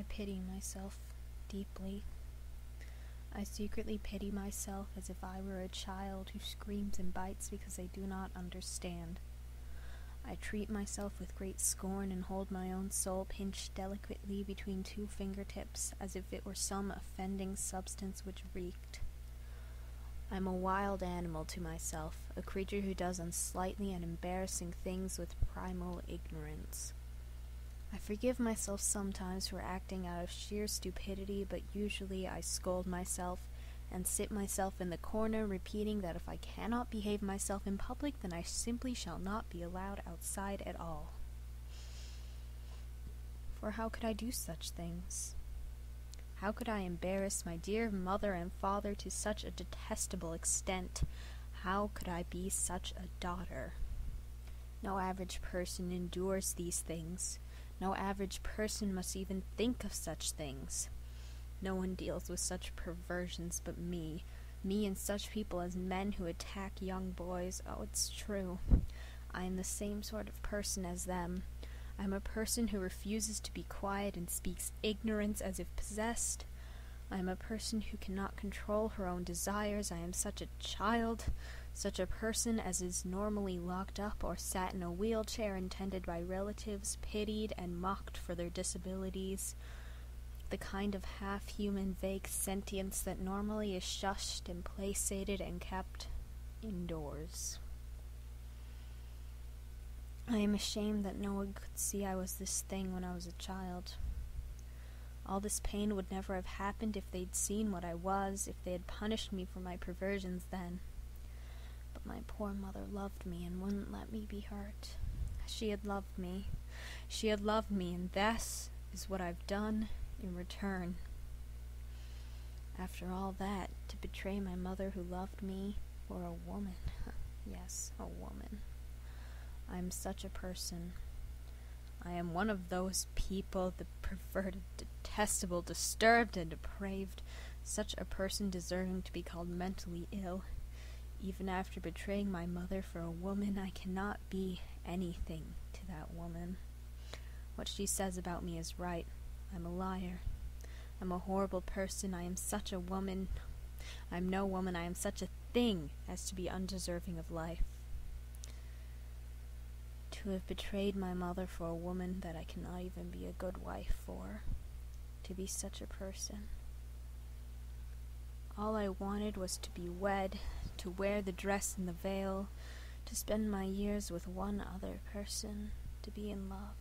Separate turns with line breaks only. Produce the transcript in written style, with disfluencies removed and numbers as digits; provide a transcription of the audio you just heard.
I pity myself deeply. I secretly pity myself as if I were a child who screams and bites because they do not understand. I treat myself with great scorn and hold my own soul pinched delicately between two fingertips as if it were some offending substance which reeked. I'm a wild animal to myself, a creature who does unsightly and embarrassing things with primal ignorance. I forgive myself sometimes for acting out of sheer stupidity, but usually I scold myself and sit myself in the corner, repeating that if I cannot behave myself in public, then I simply shall not be allowed outside at all. For how could I do such things? How could I embarrass my dear mother and father to such a detestable extent? How could I be such a daughter? No average person endures these things. No average person must even think of such things. No one deals with such perversions but me and such people as men who attack young boys. Oh, it's true. I am the same sort of person as them. I am a person who refuses to be quiet and speaks ignorance as if possessed. I am a person who cannot control her own desires. I am such a child, such a person as is normally locked up or sat in a wheelchair and tended by relatives, pitied and mocked for their disabilities. The kind of half-human vague sentience that normally is shushed and placated and kept indoors. I am ashamed that no one could see I was this thing when I was a child. All this pain would never have happened if they'd seen what I was, if they had punished me for my perversions then. But my poor mother loved me and wouldn't let me be hurt. She had loved me. She had loved me, and this is what I've done in return. After all that, to betray my mother who loved me for a woman. Yes, a woman. I am such a person. I am one of those people, the perverted, detestable, disturbed, and depraved, such a person deserving to be called mentally ill. Even after betraying my mother for a woman, I cannot be anything to that woman. What she says about me is right. I'm a liar. I'm a horrible person. I am such a woman. I am no woman. I am such a thing as to be undeserving of life. To have betrayed my mother for a woman that I cannot even be a good wife for. To be such a person. All I wanted was to be wed, to wear the dress and the veil, to spend my years with one other person, to be in love.